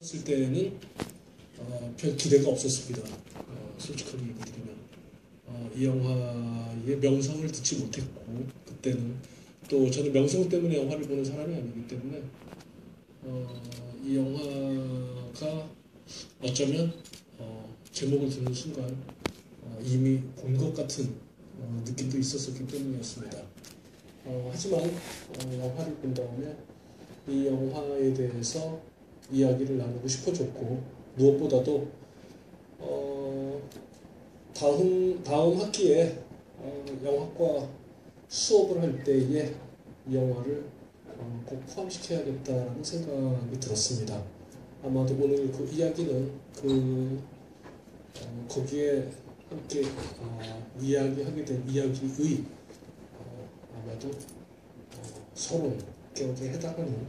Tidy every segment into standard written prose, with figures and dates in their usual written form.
했을 때는 별 기대가 없었습니다. 솔직하게 얘기드리면 이 영화의 명성을 듣지 못했고, 그때는 또 저는 명성 때문에 영화를 보는 사람이 아니기 때문에 이 영화가 어쩌면 제목을 듣는 순간 이미 본 것 같은 느낌도 있었기 때문이었습니다. 하지만 영화를 본 다음에 이 영화에 대해서 이야기를 나누고 싶어졌고, 무엇보다도 다음 학기에 영화과 수업을 할 때에 이 영화를 꼭 포함시켜야겠다는 생각이 들었습니다. 아마도 오늘 그 이야기는 거기에 함께 이야기하게 된 이야기의 아마도 서론 격에 해당하는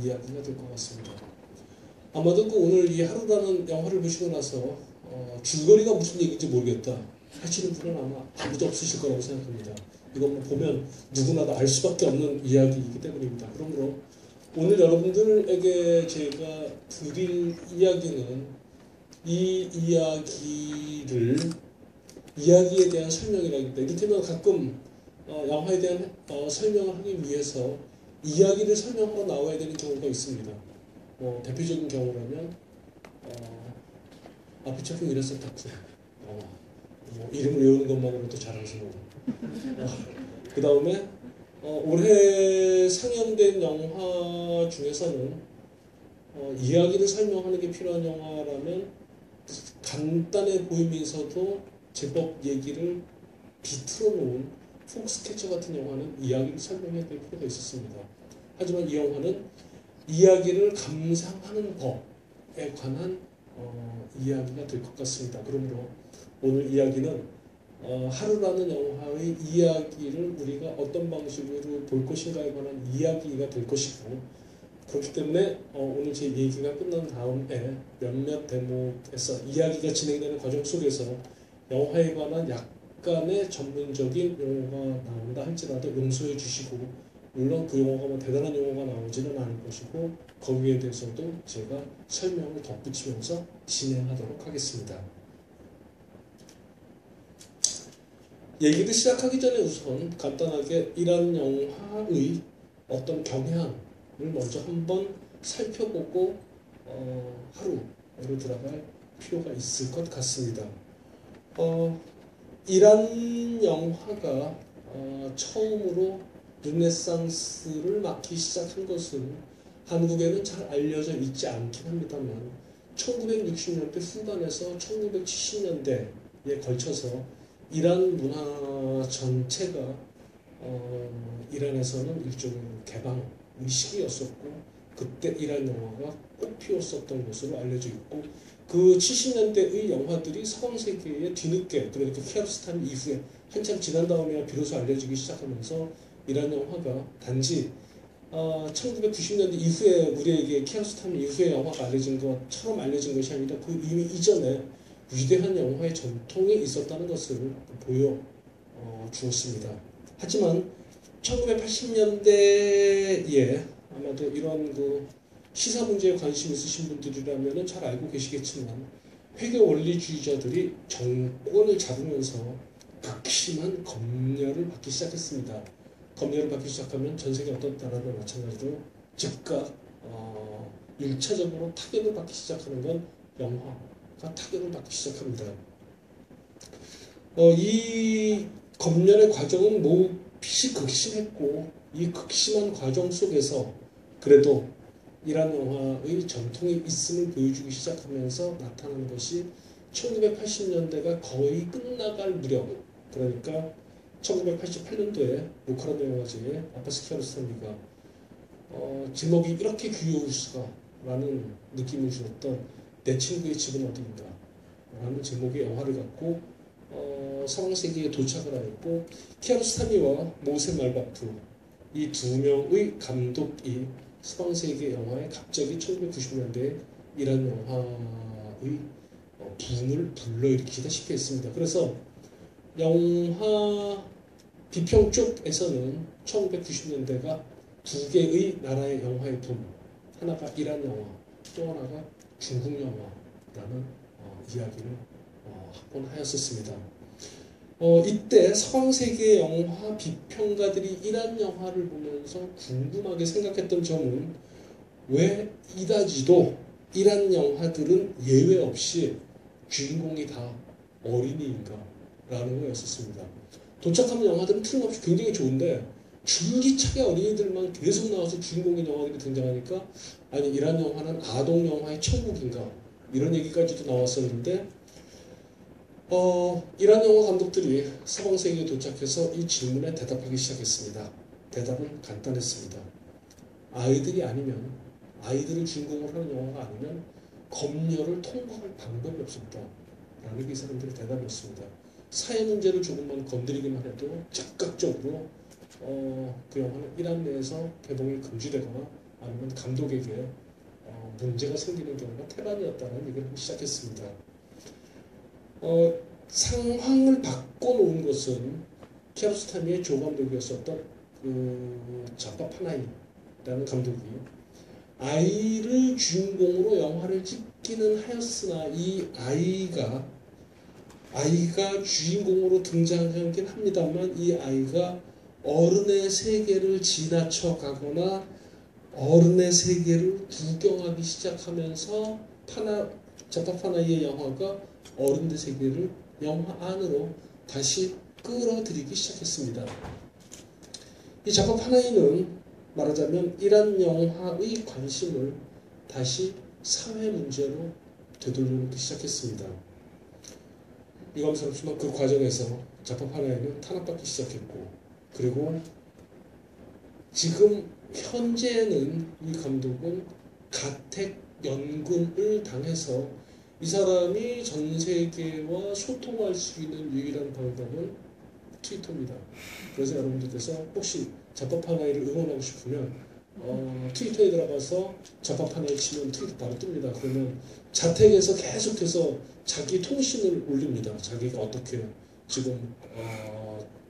이야기가 될 것 같습니다. 아마도 오늘 이 하루라는 영화를 보시고 나서 줄거리가 무슨 얘기인지 모르겠다 하시는 분은 아마 아무도 없으실 거라고 생각합니다. 이건 보면 누구나 다 알 수밖에 없는 이야기이기 때문입니다. 그러므로 오늘 여러분들에게 제가 드릴 이야기는 이 이야기에 대한 설명이라기보다, 이를테면 가끔 영화에 대한 설명을 하기 위해서 이야기를 설명하러 나와야 되는 경우가 있습니다. 대표적인 경우라면 앞에 작품 이랬을 작품, 이름을 외우는 것만으로도 자랑스러워. 그 다음에 올해 상영된 영화 중에서는 이야기를 설명하는 게 필요한 영화라면 간단해 보이면서도 제법 얘기를 비틀어 놓은 폭스캐쳐 같은 영화는 이야기를 설명해야 될 필요가 있었습니다. 하지만 이 영화는 이야기를 감상하는 법에 관한 이야기가 될 것 같습니다. 그러므로 오늘 이야기는 하루라는 영화의 이야기를 우리가 어떤 방식으로 볼 것인가에 관한 이야기가 될 것이고, 그렇기 때문에 오늘 제 얘기가 끝난 다음에 몇몇 대목에서 이야기가 진행되는 과정 속에서 영화에 관한 약간의 전문적인 용어가 나온다 할지라도 용서해 주시고, 물론 그 용어가 뭐 대단한 용어가 나오지는 않을 것이고, 거기에 대해서도 제가 설명을 덧붙이면서 진행하도록 하겠습니다. 얘기를 시작하기 전에 우선 간단하게 이란 영화의 어떤 경향을 먼저 한번 살펴보고 하루로 들어갈 필요가 있을 것 같습니다. 이란 영화가 처음으로 르네상스를 맞기 시작한 것은 한국에는 잘 알려져 있지 않긴 합니다만 1960년대 후반에서 1970년대에 걸쳐서 이란 문화 전체가 이란에서는 일종의 개방의 시기였었고, 그때 이란 영화가 꽃 피웠었던 것으로 알려져 있고, 그 70년대의 영화들이 서방 세계에 뒤늦게, 그러니까 키아로스탄 이후에 한참 지난 다음에야 비로소 알려지기 시작하면서 이란 영화가 단지 1990년대 이후에 우리에게 키아로스탄 이후에 영화가 알려진 것처럼 알려진 것이 아니라 그 이미 이전에 위대한 영화의 전통이 있었다는 것을 보여주었습니다. 하지만 1980년대에 아마도 이런 시사 문제에 관심 있으신 분들이라면 잘 알고 계시겠지만, 회계 원리주의자들이 정권을 잡으면서 극심한 검열을 받기 시작했습니다. 검열을 받기 시작하면 전 세계 어떤 나라나 마찬가지로 즉각 1차적으로 타격을 받기 시작하는 건 영화가 타격을 받기 시작합니다. 이 검열의 과정은 몹시 극심했고, 이 극심한 과정 속에서 그래도 이란 영화의 전통이 있음을 보여주기 시작하면서 나타난 것이 1980년대가 거의 끝나갈 무렵, 그러니까 1988년도에 부카라도 영화제에 아바스 키아로스타미가 제목이 이렇게 귀여울 수가 라는 느낌을 주었던 내 친구의 집은 어디인가 라는 제목의 영화를 갖고 서방 세계에 도착을 하였고, 키아로스타미와 모세 말바프 이 두 명의 감독이 서방 세계 영화에 갑자기 1990년대에 이란 영화의 붐을 불러일으키다시피 했습니다. 그래서 영화 비평 쪽에서는 1990년대가 두 개의 나라의 영화의 붐, 하나가 이란 영화, 또 하나가 중국 영화라는 이야기를 합본하였었습니다. 이때 서방세계 영화 비평가들이 이란 영화를 보면서 궁금하게 생각했던 점은 왜 이다지도 이란 영화들은 예외 없이 주인공이 다 어린이인가 라는 거였었습니다. 도착하는 영화들은 틀림없이 굉장히 좋은데 줄기차게 어린이들만 계속 나와서 주인공인 영화들이 등장하니까 아니 이란 영화는 아동 영화의 천국인가 이런 얘기까지도 나왔었는데 이란 영화 감독들이 서방세계에 도착해서 이 질문에 대답하기 시작했습니다. 대답은 간단했습니다. 아이들이 아니면 아이들을 주인공으로 하는 영화가 아니면 검열을 통과할 방법이 없었다 라는 게 이 사람들의 대답이었습니다. 사회 문제를 조금만 건드리기만 해도 즉각적으로 그 영화는 이란 내에서 개봉이 금지되거나 아니면 감독에게 문제가 생기는 경우가 태반이었다는 얘기를 하기 시작했습니다. 상황을 바꿔놓은 것은 키아로스타미의 조감독이었었던 자파 파나히라는 감독이 아이를 주인공으로 영화를 찍기는 하였으나 이 아이가 주인공으로 등장하긴 합니다만 이 아이가 어른의 세계를 지나쳐 가거나 어른의 세계를 구경하기 시작하면서 자파 파나히의 영화가 어른의 세계를 영화 안으로 다시 끌어들이기 시작했습니다. 이 자파 파나히는 말하자면 이란 영화의 관심을 다시 사회 문제로 되돌려놓기 시작했습니다. 유감스럽지만 그 과정에서 자파 파나히는 탄압받기 시작했고 그리고 지금 현재는 이 감독은 가택 연금을 당해서 이 사람이 전 세계와 소통할 수 있는 유일한 방법은 트위터입니다. 그래서 여러분들께서 혹시 자파 파나히를 응원하고 싶으면 트위터에 들어가서 자파 파나히 치면 트위터 바로 뜹니다. 그러면 자택에서 계속해서 자기 통신을 올립니다. 자기가 어떻게 지금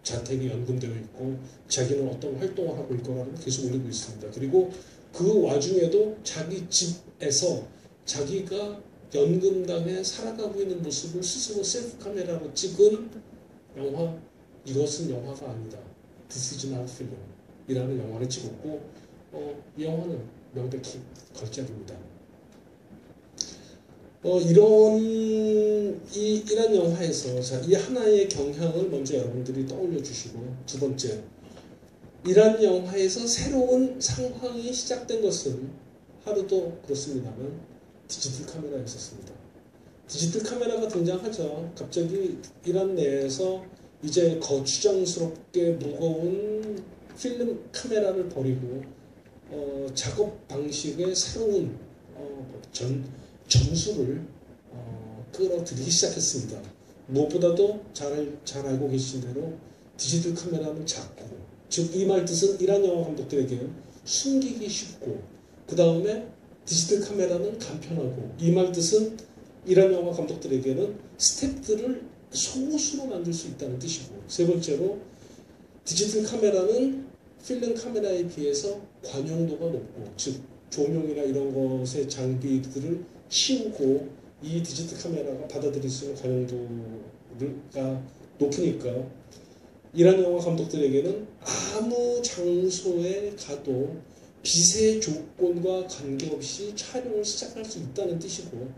자택이 연금되어 있고 자기는 어떤 활동을 하고 있거라는 계속 올리고 있습니다. 그리고 그 와중에도 자기 집에서 자기가 연금당에 살아가고 있는 모습을 스스로 셀프 카메라로 찍은 영화 이것은 영화가 아니다. This is not film 이라는 영화를 찍었고 이 영화는 명백히 걸작입니다. 이런 영화에서 이 하나의 경향을 먼저 여러분들이 떠올려 주시고 두 번째 이란 영화에서 새로운 상황이 시작된 것은 하루도 그렇습니다만 디지털 카메라였었습니다. 디지털 카메라가 등장하자 갑자기 이란 내에서 이제 거추장스럽게 무거운 필름 카메라를 버리고 작업 방식의 새로운 전술을 끌어들이기 시작했습니다. 무엇보다도 잘 알고 계신 대로 디지털 카메라는 작고 즉 이 말 뜻은 이란 영화 감독들에게 숨기기 쉽고 그 다음에 디지털 카메라는 간편하고 이 말 뜻은 이란 영화 감독들에게는 스태프들을 소수로 만들 수 있다는 뜻이고 세 번째로 디지털 카메라는 필름 카메라에 비해서 관용도가 높고 즉 조명이나 이런 것의 장비들을 치우고 이 디지털 카메라가 받아들일 수 있는 관용도가 높으니까 이란 영화 감독들에게는 아무 장소에 가도 빛의 조건과 관계없이 촬영을 시작할 수 있다는 뜻이고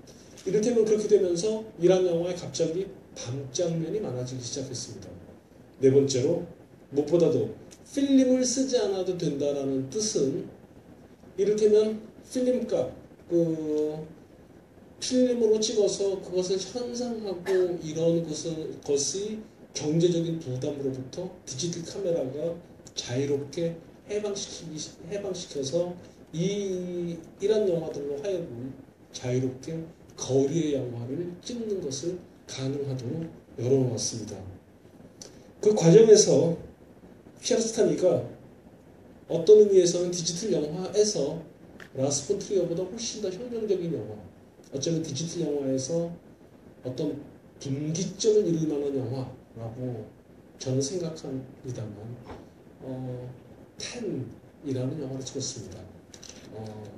이를테면 그렇게 되면서 이란 영화에 갑자기 밤 장면이 많아지기 시작했습니다. 네 번째로 무엇보다도 필름을 쓰지 않아도 된다는 뜻은 이를테면 필름값 필름으로 찍어서 그것을 현상하고 이런 것이 경제적인 부담으로부터 디지털 카메라가 자유롭게 해방시켜서 이란 영화들로 하여금 자유롭게 거리의 영화를 찍는 것을 가능하도록 열어놓았습니다. 그 과정에서 키아로스타미가 어떤 의미에서는 디지털 영화에서 라스 폰 트리어보다 훨씬 더 혁명적인 영화 어쩌면 디지털 영화에서 어떤 분기점을 이룰 만한 영화라고 저는 생각합니다만 10이라는 영화를 찍었습니다.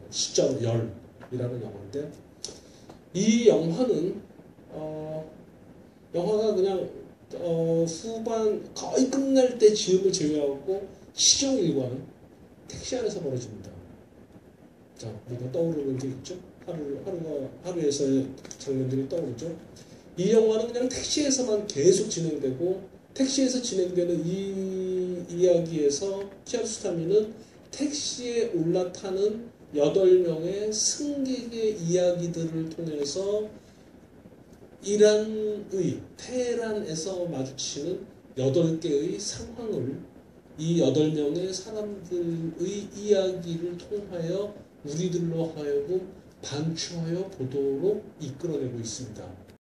숫자로 10이라는 영화인데 이 영화는 영화가 그냥 후반 거의 끝날 때 즈음을 제외하고 시종일관 택시 안에서 벌어집니다. 자, 우리가 떠오르는 게 있죠. 하루에서의 장면들이 떠오르죠. 이 영화는 그냥 택시에서만 계속 진행되고 택시에서 진행되는 이 이야기에서 키아루스타미는 택시에 올라타는 8명의 승객의 이야기들을 통해서 테헤란에서 마주치는 8개의 상황을 이 8명의 사람들의 이야기를 통하여 우리들로 하여금 반추하여 보도록 이끌어내고 있습니다.